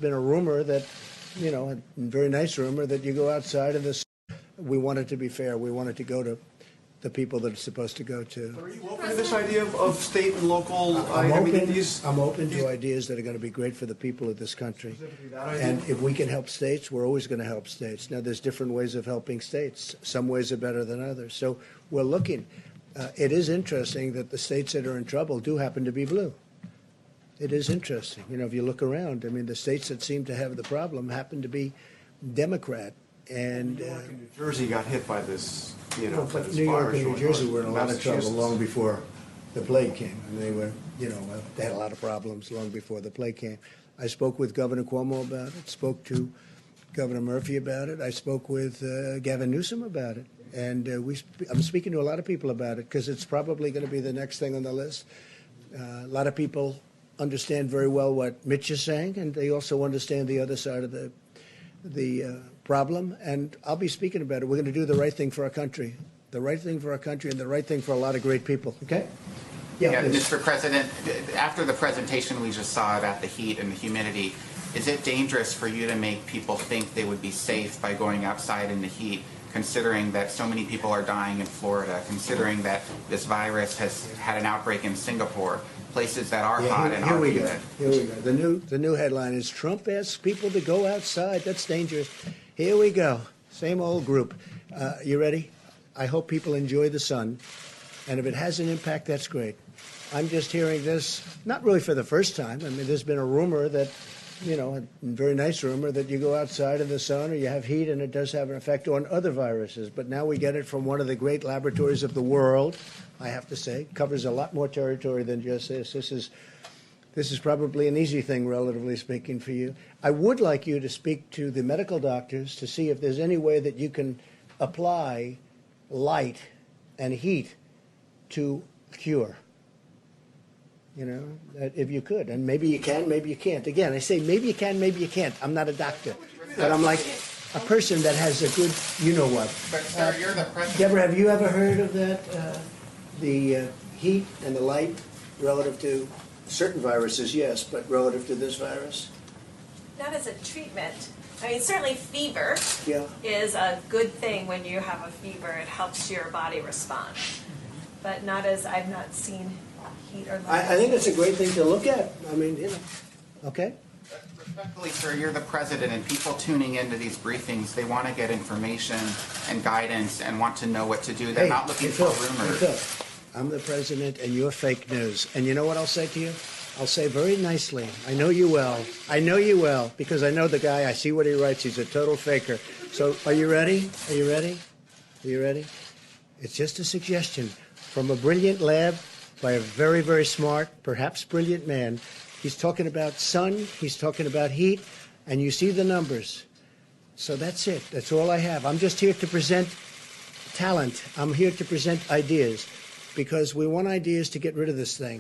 Been a rumor that, a very nice rumor that you go outside of this. We want it to be fair. We want it to go to the people that it's supposed to go to. Are you open to this idea of state and local? I'm open to ideas that are going to be great for the people of this country. And if we can help states, we're always going to help states. Now, there's different ways of helping states. Some ways are better than others. So we're looking. It is interesting that the states that are in trouble do happen to be blue. It is interesting. If you look around, the states that seem to have the problem happen to be Democrat. And New York and New Jersey got hit by this, but New York and New Jersey were in a lot of trouble long before the plague came. And they were, they had a lot of problems long before the plague came. I spoke with Governor Cuomo about it, spoke to Governor Murphy about it. I spoke with Gavin Newsom about it. And I'm speaking to a lot of people about it because it's probably going to be the next thing on the list. A lot of people understand very well what Mitch is saying, and they also understand the other side of the problem. And I'll be speaking about it. We're going to do the right thing for our country, the right thing for our country, and the right thing for a lot of great people. Okay? Yeah, Mr. President, after the presentation we just saw about the heat and the humidity, is it dangerous for you to make people think they would be safe by going outside in the heat, considering that so many people are dying in Florida, considering that this virus has had an outbreak in Singapore, places that are hot and are humid? Here we go. The new headline is Trump asks people to go outside. That's dangerous. Here we go. Same old group. You ready? I hope people enjoy the sun. And if it has an impact, that's great. I'm just hearing this, not really for the first time. There's been a rumor that, a very nice rumor that you go outside in the sun or you have heat and it does have an effect on other viruses. But now we get it from one of the great laboratories of the world, I have to say. It covers a lot more territory than just this. This is probably an easy thing, relatively speaking, for you. I would like you to speak to the medical doctors to see if there's any way that you can apply light and heat to cure. If you could. And maybe you can, maybe you can't. Again, I say maybe you can, maybe you can't. I'm not a doctor. But I'm like a person that has a good you-know-what. But, sir, you're the president. Deborah, have you ever heard of that? The heat and the light relative to certain viruses, yes, but relative to this virus? Not as a treatment. Certainly fever is a good thing when you have a fever. It helps your body respond. But not as, I've not seen heat or light. I think it's a great thing to look at. Okay? Respectfully, sir, you're the president, and people tuning into these briefings, they want to get information and guidance and want to know what to do. They're not looking for rumors. I'm the president, and you're fake news. And you know what I'll say to you? I'll say very nicely, I know you well. I know you well, because I know the guy. I see what he writes. He's a total faker. So are you ready? Are you ready? Are you ready? It's just a suggestion from a brilliant lab by a very, very smart, perhaps brilliant man. He's talking about sun, he's talking about heat, and you see the numbers. So that's it. That's all I have. I'm just here to present talent. I'm here to present ideas, because we want ideas to get rid of this thing.